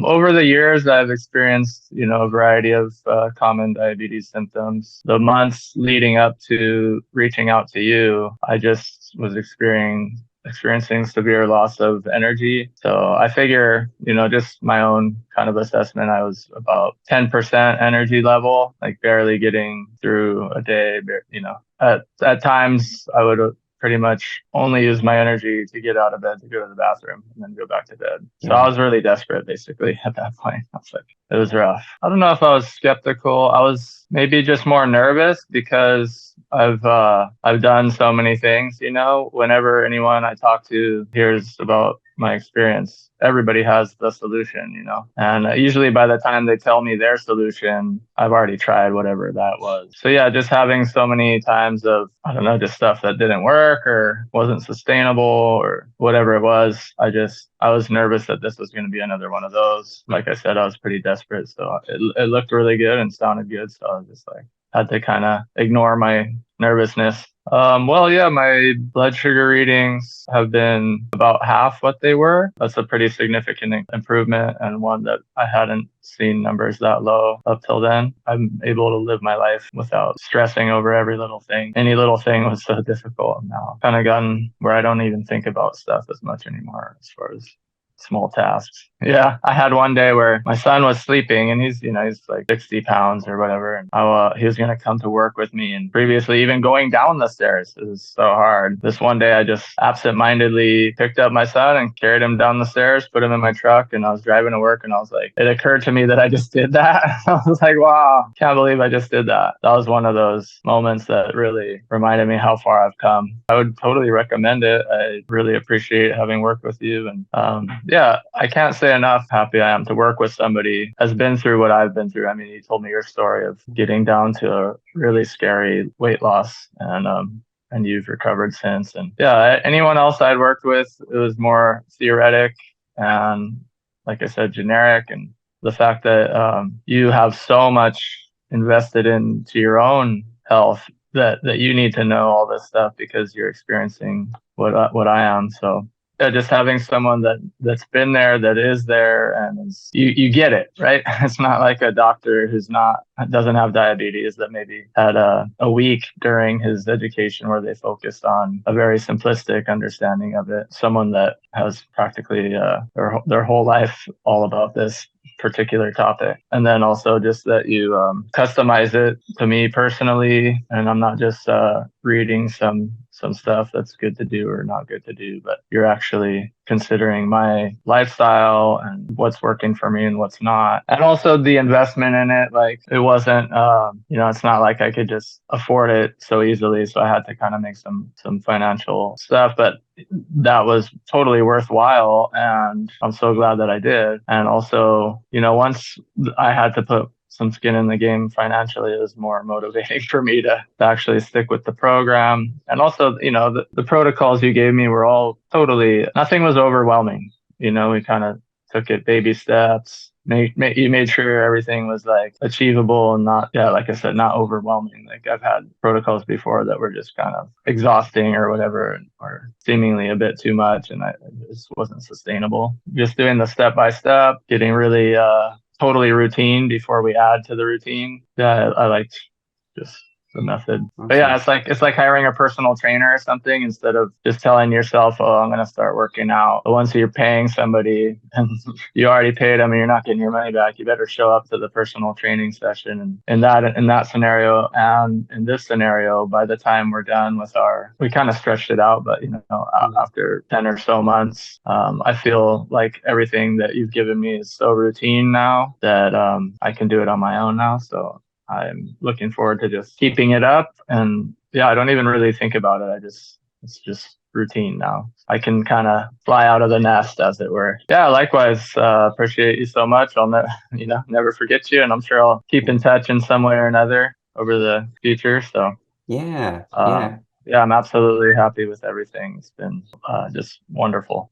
Over the years, I've experienced, a variety of common diabetes symptoms. The months leading up to reaching out to you, I just was experiencing severe loss of energy. So I figure, just my own kind of assessment, I was about 10% energy level, like barely getting through a day. At times I would pretty much only use my energy to get out of bed to go to the bathroom and then go back to bed. So I Yeah. was really desperate basically at that point. I was like, it was rough. I don't know if I was skeptical. I was maybe just more nervous because I've done so many things, whenever anyone I talk to hears about my experience, everybody has the solution, and usually by the time they tell me their solution, I've already tried whatever that was. So yeah, just having so many times of, I don't know, just stuff that didn't work or wasn't sustainable or whatever it was. I was nervous that this was going to be another one of those. Like I said, I was pretty desperate. So it looked really good and sounded good. So I was just like, had to kind of ignore my nervousness. Well, yeah, my blood sugar readings have been about half what they were. That's a pretty significant improvement and one that I hadn't seen numbers that low up till then. I'm able to live my life without stressing over every little thing. Any little thing was so difficult. Now I've kind of gotten where I don't even think about stuff as much anymore as far as small tasks. Yeah, I had one day where my son was sleeping and he's like 60 pounds or whatever. And he was going to come to work with me. And previously, even going down the stairs, it was so hard. This one day, I just absentmindedly picked up my son and carried him down the stairs, put him in my truck, and I was driving to work. And I was like, it occurred to me that I just did that. I was like, wow, can't believe I just did that. That was one of those moments that really reminded me how far I've come. I would totally recommend it. I really appreciate having worked with you. And yeah, I can't say enough happy I am to work with somebody has been through what I've been through. I mean, you told me your story of getting down to a really scary weight loss and you've recovered since. And yeah, anyone else I'd worked with, it was more theoretic and, like I said, generic. And the fact that you have so much invested into your own health that you need to know all this stuff because you're experiencing what I am. So yeah, just having someone that's been there, that is there, and you get it, right? It's not like a doctor who's doesn't have diabetes that maybe had a week during his education where they focused on a very simplistic understanding of it. Someone that has practically their whole life all about this particular topic. And then also just that you customize it to me personally, and I'm not just reading some stuff that's good to do or not good to do, but you're actually considering my lifestyle and what's working for me and what's not. And also the investment in it, like it wasn't, it's not like I could just afford it so easily. So I had to kind of make some financial stuff, but that was totally worthwhile. And I'm so glad that I did. And also, once I had to put some skin in the game financially, it was more motivating for me to actually stick with the program. And also, the protocols you gave me were all nothing was overwhelming. We kind of took it baby steps. You made sure everything was like achievable and not, yeah, like I said, not overwhelming. Like I've had protocols before that were just kind of exhausting or whatever, or seemingly a bit too much. And it just wasn't sustainable. Just doing the step by step, getting really, totally routine before we add to the routine. Yeah, I liked just the method. Awesome. But yeah, it's like hiring a personal trainer or something instead of just telling yourself, oh, I'm going to start working out. But once you're paying somebody and you already paid them and you're not getting your money back, you better show up to the personal training session. And in that scenario and in this scenario, by the time we're done with we kind of stretched it out, but after 10 or so months, I feel like everything that you've given me is so routine now that I can do it on my own now. So I'm looking forward to just keeping it up. And yeah, I don't even really think about it. It's just routine now. I can kind of fly out of the nest, as it were. Yeah, likewise. Appreciate you so much. I'll never forget you. And I'm sure I'll keep in touch in some way or another over the future. So Yeah. yeah, I'm absolutely happy with everything. It's been just wonderful.